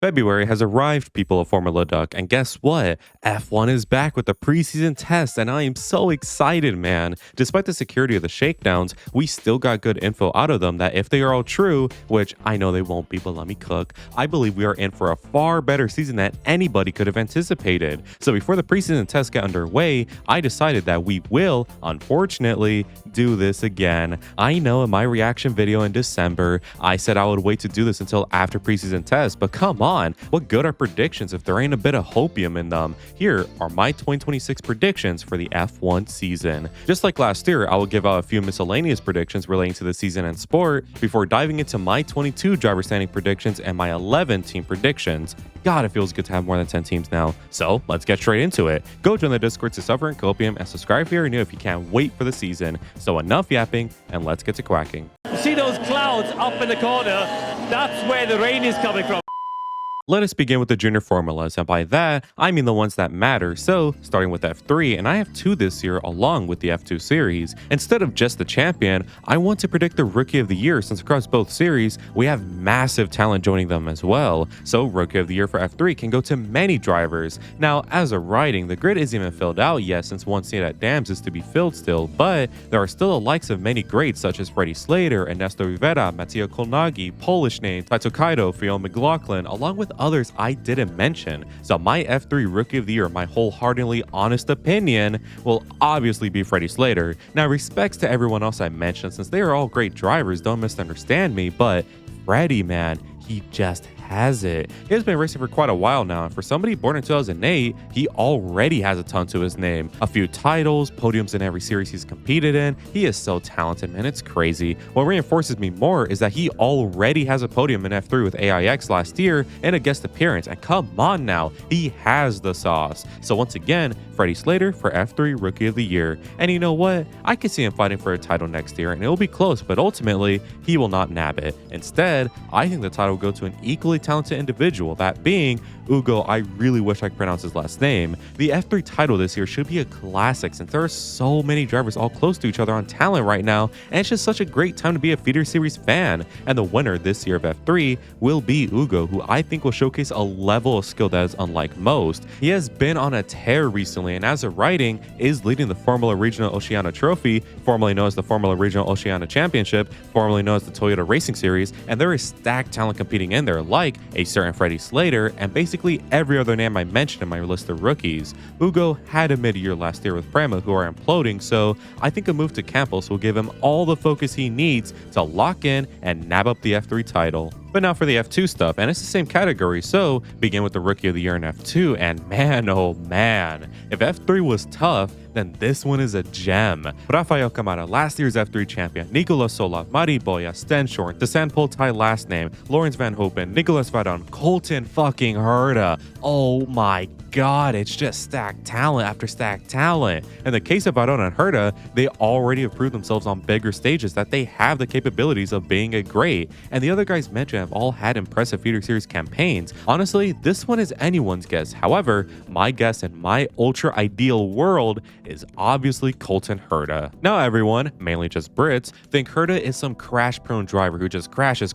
February has arrived, people of Formula Duck, and guess what? F1 is back with the preseason test, and I am so excited, man. Despite the security of the shakedowns, we still got good info out of them that if they are all true, which I know they won't be, but let me cook, I believe we are in for a far better season than anybody could have anticipated. So before the preseason test got underway, I decided that we will, unfortunately, do this again. I know in my reaction video in December, I said I would wait to do this until after preseason test, but come on, what good are predictions if there ain't a bit of hopium in them? Here are my 2026 predictions for the F1 season. Just like last year, I will give out a few miscellaneous predictions relating to the season and sport before diving into my 22 driver standing predictions and my 11 team predictions. God, it feels good to have more than 10 teams now. So let's get straight into it. Go join the Discord to suffer and copium and subscribe if you're new if you can't wait for the season. So enough yapping and let's get to quacking. See those clouds up in the corner? That's where the rain is coming from. Let us begin with the junior formulas, and by that, I mean the ones that matter. So, starting with F3, and I have two this year along with the F2 series. Instead of just the champion, I want to predict the Rookie of the Year since across both series, we have massive talent joining them as well. So, Rookie of the Year for F3 can go to many drivers. Now, as of writing, the grid isn't even filled out yet since one seat at Dams is to be filled still, but there are still the likes of many greats such as Freddie Slater, Ernesto Rivera, Matteo Kolnagi, Polish name, Taito Kaido, Fionn McLaughlin, along with others I didn't mention. So my F3 Rookie of the Year, my wholeheartedly honest opinion, will obviously be Freddie Slater. Now, respects to everyone else I mentioned, since they are all great drivers, don't misunderstand me, but Freddie, man, he just has it. He has been racing for quite a while now, and for somebody born in 2008, he already has a ton to his name. A few titles, podiums in every series he's competed in. He is so talented, man, it's crazy. What reinforces me more is that he already has a podium in F3 with AIX last year and a guest appearance, and come on now, he has the sauce. So once again, Freddie Slater for F3 Rookie of the Year. And you know what? I could see him fighting for a title next year, and it will be close, but ultimately, he will not nab it. Instead, I think the title will go to an equally talented individual, that being Ugo. I really wish I could pronounce his last name. The F3 title this year should be a classic since there are so many drivers all close to each other on talent right now, and it's just such a great time to be a feeder series fan. And the winner this year of F3 will be Ugo, who I think will showcase a level of skill that is unlike most. He has been on a tear recently, and as of writing, is leading the Formula Regional Oceania Trophy, formerly known as the Formula Regional Oceania Championship, formerly known as the Toyota Racing Series, and there is stacked talent competing in there, like a certain Freddie Slater and basically every other name I mentioned in my list of rookies. Ugo had a mid-year last year with Prema, who are imploding, so I think a move to Campos will give him all the focus he needs to lock in and nab up the F3 title. But now for the F2 stuff, and it's the same category, so begin with the Rookie of the Year in F2, and man, oh man, if F3 was tough, then this one is a gem. Rafael Camara, last year's F3 champion, Nicolas Sola, Mari Boya, Sten Shorn, Desan Poltai last name, Lawrence Van Hopen, Nicolas Vadon, Colton fucking Herta. Oh my god, it's just stacked talent after stacked talent. In the case of Vadon and Herta, they already have proved themselves on bigger stages that they have the capabilities of being a great, and the other guys mentioned have all had impressive feeder series campaigns. Honestly, this one is anyone's guess. However, my guess in my ultra ideal world is obviously Colton Herta. Now everyone, mainly just Brits, think Herta is some crash prone driver who just crashes,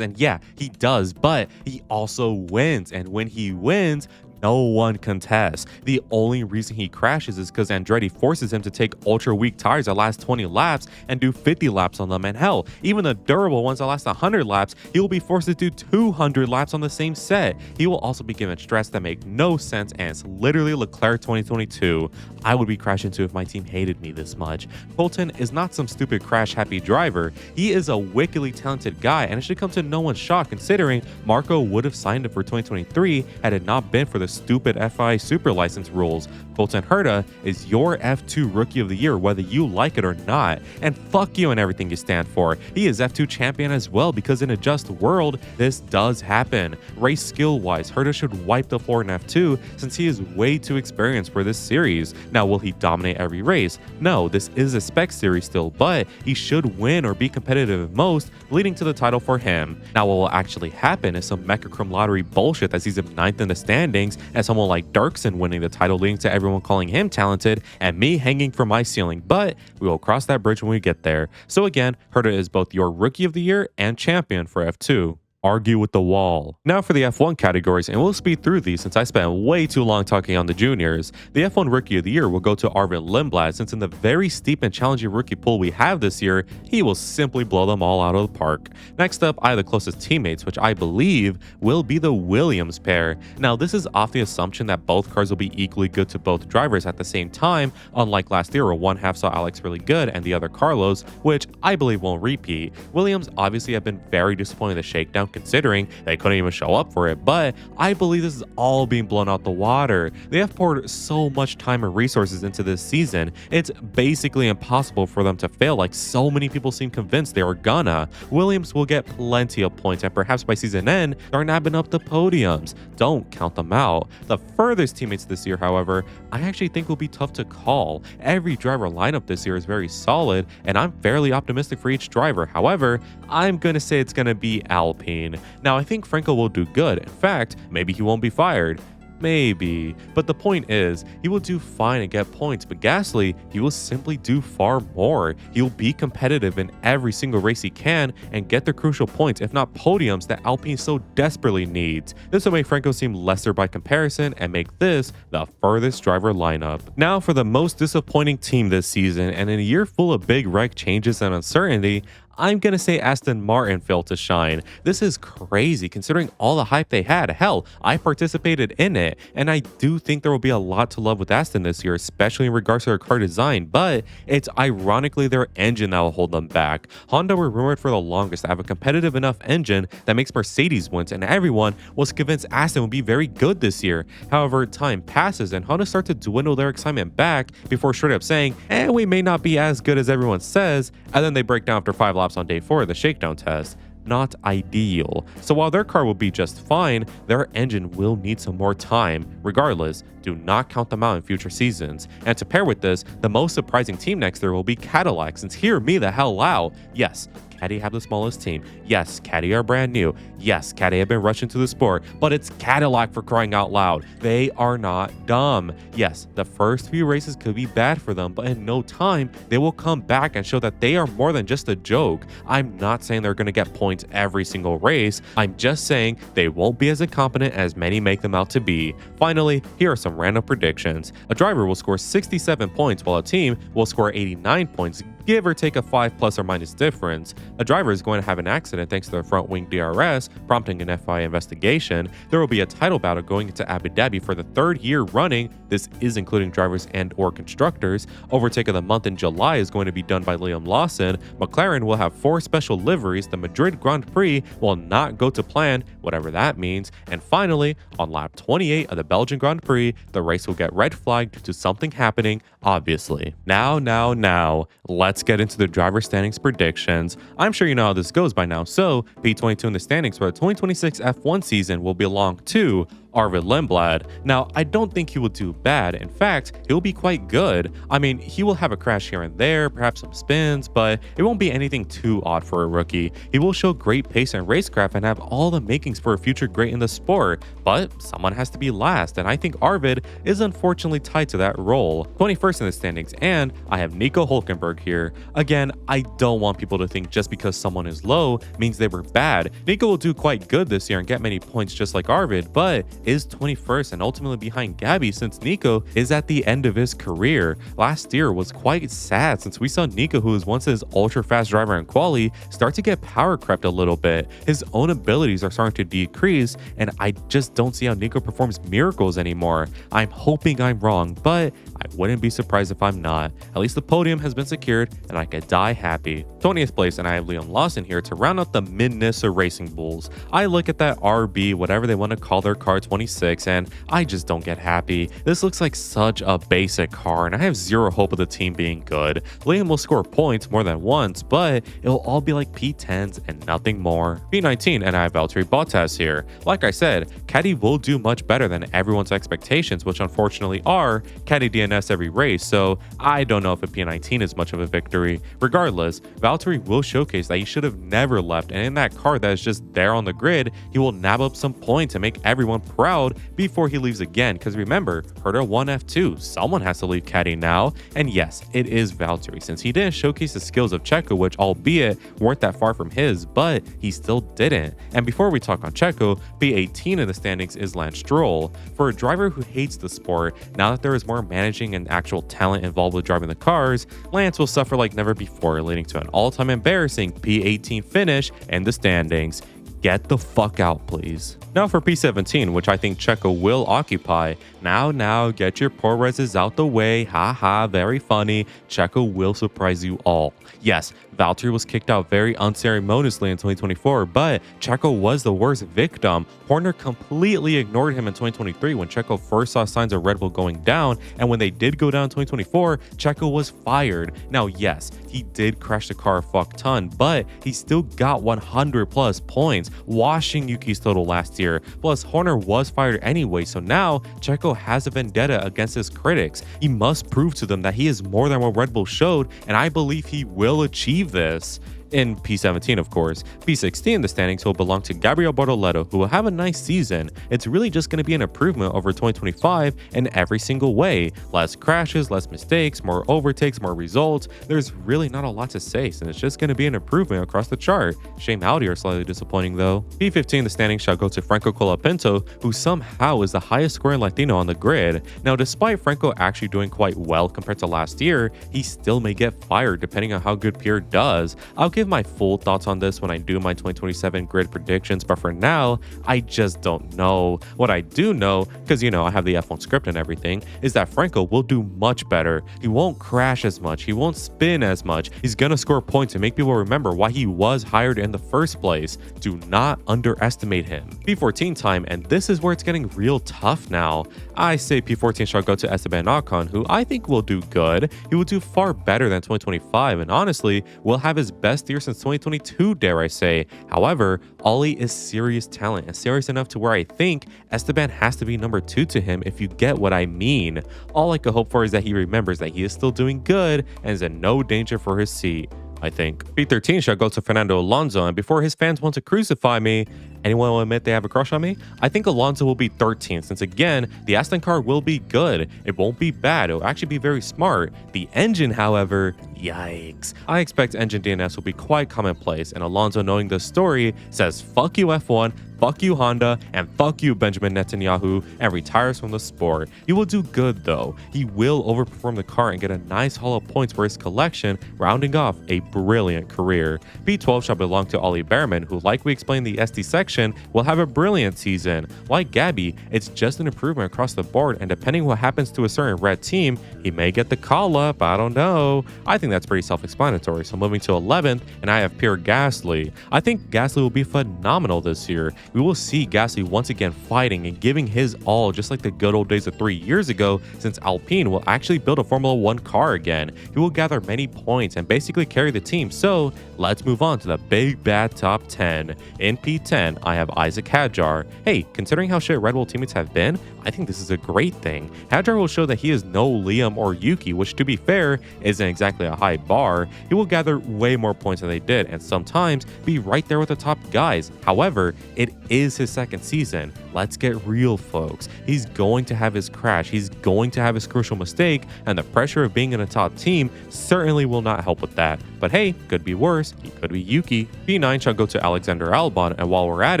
and yeah, he does, but he also wins, and when he wins, no one contests. The only reason he crashes is because Andretti forces him to take ultra weak tires that last 20 laps and do 50 laps on them, and hell, even the durable ones that last 100 laps, he will be forced to do 200 laps on the same set. He will also be given stress that make no sense, and it's literally Leclerc 2022 I would be crashing to if my team hated me this much. Colton is not some stupid crash happy driver. He is a wickedly talented guy, and it should come to no one's shock considering Marco would have signed him for 2023 had it not been for the stupid FI super license rules. Colton Herta is your F2 Rookie of the Year whether you like it or not, and fuck you and everything you stand for. He is F2 champion as well because in a just world, this does happen. Race skill wise, Herta should wipe the floor in F2 since he is way too experienced for this series. Now, will he dominate every race? No, this is a spec series still, but he should win or be competitive at most, leading to the title for him. Now, what will actually happen is some Mechachrome lottery bullshit that sees him 9th in the standings, and someone like Dirksen winning the title, leading to everyone calling him talented, and me hanging from my ceiling, but we will cross that bridge when we get there. So again, Herta is both your Rookie of the Year and champion for F2. argue with the wall. Now for the F1 categories, and we'll speed through these since I spent way too long talking on the juniors. The F1 Rookie of the Year will go to Arvid Lindblad, since in the very steep and challenging rookie pool we have this year, he will simply blow them all out of the park. Next up, I have the closest teammates, which I believe will be the Williams pair. Now this is off the assumption that both cars will be equally good to both drivers at the same time, unlike last year where one half saw Alex really good and the other Carlos, which I believe won't repeat. Williams obviously have been very disappointed in the shakedown considering they couldn't even show up for it, but I believe this is all being blown out the water. They have poured so much time and resources into this season, it's basically impossible for them to fail like so many people seem convinced they were gonna. Williams will get plenty of points and perhaps by season end, they're nabbing up the podiums. Don't count them out. The furthest teammates this year, however, I actually think will be tough to call. Every driver lineup this year is very solid, and I'm fairly optimistic for each driver. However, I'm gonna say it's gonna be Alpine. Now, I think Franco will do good. In fact, maybe he won't be fired. Maybe. But the point is, he will do fine and get points, but Gasly, he will simply do far more. He'll be competitive in every single race he can and get the crucial points, if not podiums, that Alpine so desperately needs. This will make Franco seem lesser by comparison and make this the furthest driver lineup. Now for the most disappointing team this season, and in a year full of big wreck changes and uncertainty, I'm gonna say Aston Martin failed to shine. This is crazy considering all the hype they had. Hell, I participated in it, and I do think there will be a lot to love with Aston this year, especially in regards to their car design, but it's ironically their engine that will hold them back. Honda were rumored for the longest to have a competitive enough engine that makes Mercedes wins, and everyone was convinced Aston would be very good this year. However, time passes and Honda start to dwindle their excitement back before straight up saying, we may not be as good as everyone says, and then they break down after 5 laps on day 4 of the shakedown test. Not ideal. So while their car will be just fine, their engine will need some more time. Regardless, do not count them out in future seasons. And to pair with this, the most surprising team next year will be Cadillac, since hear me the hell out. Yes, Caddy have the smallest team. Yes, Caddy are brand new. Yes, Caddy have been rushed into the sport, but it's Cadillac for crying out loud. They are not dumb. Yes, the first few races could be bad for them, but in no time, they will come back and show that they are more than just a joke. I'm not saying they're going to get points every single race. I'm just saying they won't be as incompetent as many make them out to be. Finally, here are some random predictions. A driver will score 67 points while a team will score 89 points, give or take a 5 plus or minus difference. A driver is going to have an accident thanks to their front wing DRS, prompting an FIA investigation. There will be a title battle going into Abu Dhabi for the 3rd year running. This is including drivers and or constructors. Overtake of the month in July is going to be done by Liam Lawson. McLaren will have 4 special liveries. The Madrid Grand Prix will not go to plan, whatever that means. And finally, on lap 28 of the Belgian Grand Prix, the race will get red flagged due to something happening, obviously. Now, let's get into the driver standings predictions. I'm sure you know how this goes by now, so P22 in the standings for the 2026 F1 season will belong to Arvid Lindblad. Now, I don't think he will do bad. In fact, he'll be quite good. I mean, he will have a crash here and there, perhaps some spins, but it won't be anything too odd for a rookie. He will show great pace and racecraft and have all the makings for a future great in the sport, but someone has to be last, and I think Arvid is unfortunately tied to that role. 21st in the standings, and I have Nico Hülkenberg here. Again, I don't want people to think just because someone is low means they were bad. Nico will do quite good this year and get many points just like Arvid, but is 21st and ultimately behind Gabby since Nico is at the end of his career. Last year was quite sad since we saw Nico, who was once his ultra fast driver in quali, start to get power crept a little bit. His own abilities are starting to decrease, and I just don't see how Nico performs miracles anymore. I'm hoping I'm wrong, but I wouldn't be surprised if I'm not. At least the podium has been secured and I could die happy. 20th place, and I have Liam Lawson here to round out the mid-Nissa Racing Bulls. I look at that RB, whatever they want to call their car, 26, and I just don't get happy. This looks like such a basic car, and I have zero hope of the team being good. Liam will score points more than once, but it'll all be like P10s and nothing more. P19, and I have Valtteri Bottas here. Like I said, Caddy will do much better than everyone's expectations, which unfortunately are Caddy DNS every race, so I don't know if a P19 is much of a victory. Regardless, Valtteri will showcase that he should have never left, and in that car that is just there on the grid, he will nab up some points and make everyone proud. crowd before he leaves again, because remember, Herta won F2, someone has to leave caddy now, and yes, it is Valtteri, since he didn't showcase the skills of Checo, which albeit weren't that far from his, but he still didn't. And before we talk on Checo, P18 in the standings is Lance Stroll. For a driver who hates the sport, now that there is more managing and actual talent involved with driving the cars, Lance will suffer like never before, leading to an all-time embarrassing P18 finish in the standings. Get the fuck out, please. Now for P17, which I think Checo will occupy. Now, get your poor reses out the way. Haha, very funny. Checo will surprise you all. Yes, Valtteri was kicked out very unceremoniously in 2024, but Checo was the worst victim. Horner completely ignored him in 2023 when Checo first saw signs of Red Bull going down, and when they did go down in 2024, Checo was fired. Now, yes, he did crash the car a fuck ton, but he still got 100 plus points, washing Yuki's total last year. Plus, Horner was fired anyway, so now Checo has a vendetta against his critics. He must prove to them that he is more than what Red Bull showed, and I believe he will achieve this. In P17, of course. P16, the standings will belong to Gabriel Bortoleto, who will have a nice season. It's really just going to be an improvement over 2025 in every single way. Less crashes, less mistakes, more overtakes, more results. There's really not a lot to say, since it's just going to be an improvement across the chart. Shame Audi are slightly disappointing though. P15, the standings shall go to Franco Colapinto, who somehow is the highest scoring Latino on the grid. Now, despite Franco actually doing quite well compared to last year, he still may get fired depending on how good Pierre does. I'll give my full thoughts on this when I do my 2027 grid predictions, but for now, I just don't know. What I do know, because I have the F1 script and everything, is that Franco will do much better. He won't crash as much, he won't spin as much, he's gonna score points and make people remember why he was hired in the first place. Do not underestimate him. P14 time, and this is where it's getting real tough now. I say P14 shall go to Esteban Ocon, who I think will do good. He will do far better than 2025, and honestly, will have his best year since 2022, dare I say. However, Ollie is serious talent, and serious enough to where I think Esteban has to be number 2 to him, if you get what I mean. All I could hope for is that he remembers that he is still doing good and is in no danger for his seat. I think. P13 shall go to Fernando Alonso, and before his fans want to crucify me, anyone will admit they have a crush on me? I think Alonso will be 13th, since again, the Aston car will be good. It won't be bad, it'll actually be very smart. The engine, however, yikes. I expect engine DNS will be quite commonplace, and Alonso, knowing the story, says fuck you F1, fuck you Honda, and fuck you Benjamin Netanyahu, and retires from the sport. He will do good though. He will overperform the car and get a nice haul of points for his collection, rounding off a brilliant career. P12 shall belong to Ollie Behrman, who, like we explained in the SD section, will have a brilliant season. Like Gabby, it's just an improvement across the board, and depending what happens to a certain red team, he may get the call up, I don't know. I think that's pretty self-explanatory, so moving to 11th, and I have Pierre Gasly. I think Gasly will be phenomenal this year. We will see Gasly once again fighting and giving his all, just like the good old days of 3 years ago, since Alpine will actually build a Formula 1 car again. He will gather many points and basically carry the team. So let's move on to the big bad top 10. In P10, I have Isaac Hadjar. Hey, considering how shit Red Bull teammates have been, I think this is a great thing. Hadjar will show that he is no Liam or Yuki, which to be fair, isn't exactly a high bar. He will gather way more points than they did, and sometimes be right there with the top guys. However, it is his second season. Let's get real, folks. He's going to have his crash, he's going to have his crucial mistake, and the pressure of being in a top team certainly will not help with that. But hey, could be worse, he could be Yuki. P9 shall go to Alexander Albon, and while we're at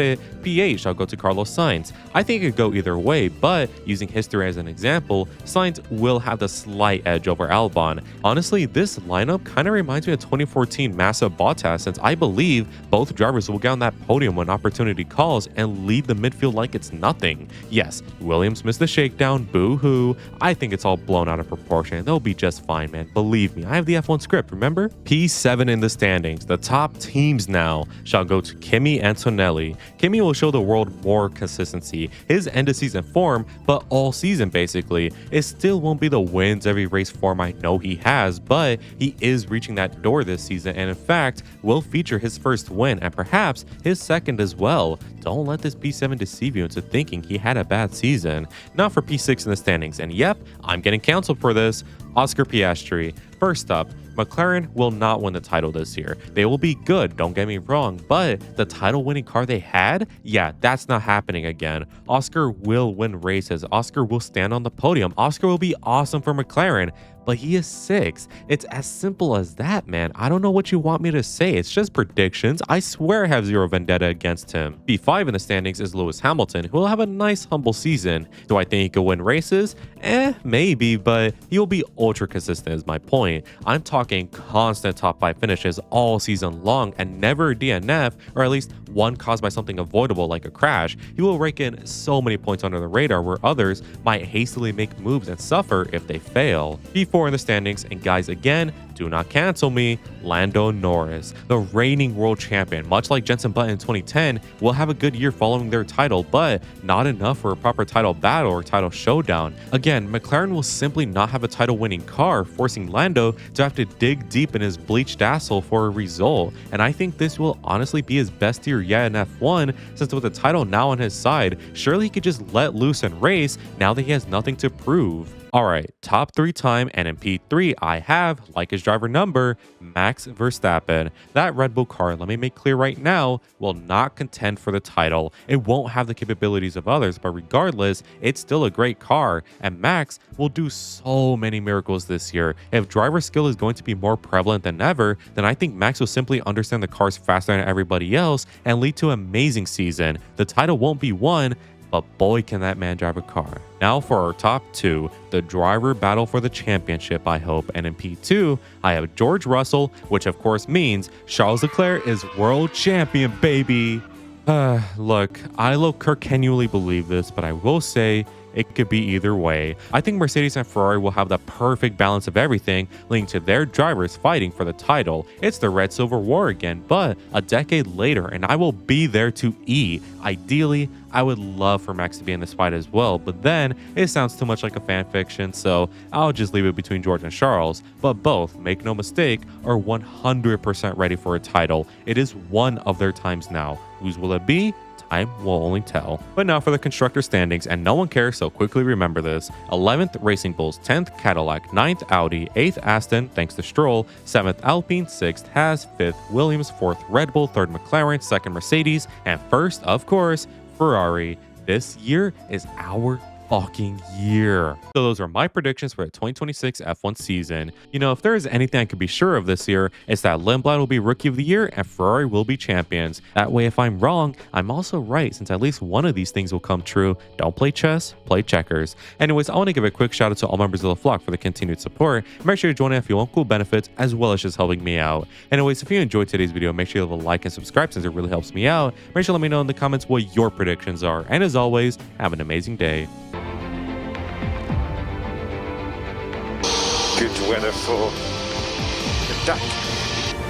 it, P8 shall go to Carlos Sainz. I think it could go either way, but using history as an example, Sainz will have the slight edge over Albon. Honestly, this lineup kind of reminds me of 2014 Massa Bottas, since I believe both drivers will get on that podium when opportunity calls and lead the midfield like it's nothing. Yes, Williams missed the shakedown, boo-hoo. I think it's all blown out of proportion, and they'll be just fine, man. Believe me, I have the F1 script, remember? P7 in the standings. The top teams now shall go to Kimi Antonelli. Kimi will show the world more consistency. His end of season form, but all season basically, it still won't be the wins every race form I know he has, but he is reaching that door this season, and in fact, will feature his first win and perhaps his second as well. Don't let this P7 deceive you into thinking he had a bad season. Now for P6 in the standings, and yep, I'm getting canceled for this. Oscar Piastri. First up, McLaren will not win the title this year. They will be good, don't get me wrong, but the title winning car they had, yeah, that's not happening again. Oscar will win races. Oscar will stand on the podium. Oscar will be awesome for McLaren, but he is 6. It's as simple as that, man. I don't know what you want me to say. It's just predictions. I swear I have zero vendetta against him. P5 in the standings is Lewis Hamilton, who will have a nice, humble season. Do I think he could win races? Maybe, but he will be ultra consistent is my point. I'm talking constant top 5 finishes all season long and never a DNF, or at least one caused by something avoidable like a crash. He will rake in so many points under the radar where others might hastily make moves and suffer if they fail. P4 in the standings, and guys, again, do not cancel me, Lando Norris, the reigning world champion, much like Jenson Button in 2010, will have a good year following their title, but not enough for a proper title battle or title showdown. Again, McLaren will simply not have a title winning car, forcing Lando to have to dig deep in his bleached asshole for a result, and I think this will honestly be his best year yet in F1, since with the title now on his side, surely he could just let loose and race now that he has nothing to prove. Alright, top 3 time, and in P3 I have, like his driver number, Max Verstappen. That Red Bull car, let me make clear right now, will not contend for the title. It won't have the capabilities of others, but regardless, it's still a great car, and Max will do so many miracles this year. If driver skill is going to be more prevalent than ever, then I think Max will simply understand the cars faster than everybody else and lead to an amazing season. The title won't be won, but boy can that man drive a car. Now for our top 2, the driver battle for the championship, I hope. And in P2, I have George Russell, which of course means Charles Leclerc is world champion, baby. Look, I continually believe this, but I will say it could be either way. I think Mercedes and Ferrari will have the perfect balance of everything, leading to their drivers fighting for the title. It's the red silver war again, but a decade later, and I will be there to eat. Ideally, I would love for Max to be in this fight as well, but then it sounds too much like a fan fiction, so I'll just leave it between George and Charles. But both, make no mistake, are 100% ready for a title. It is one of their times now. Whose will it be? Time will only tell. But now for the constructor standings, and no one cares, so quickly remember this. 11th Racing Bulls, 10th Cadillac, 9th Audi, 8th Aston thanks to Stroll, 7th Alpine, 6th Haas, 5th Williams, 4th Red Bull, 3rd McLaren, 2nd Mercedes, and 1st, of course, Ferrari. This year is our fucking year. So those are my predictions for the 2026 F1 season. You know, if there is anything I could be sure of this year, it's that Lindblad will be Rookie of the Year and Ferrari will be champions. That way, if I'm wrong, I'm also right, since at least one of these things will come true. Don't play chess, play checkers. Anyways, I want to give a quick shout out to all members of the flock for the continued support. Make sure you join if you want cool benefits, as well as just helping me out. Anyways, if you enjoyed today's video, make sure you leave a like and subscribe, since it really helps me out. Make sure to let me know in the comments what your predictions are. And as always, have an amazing day. Good weather for the duck.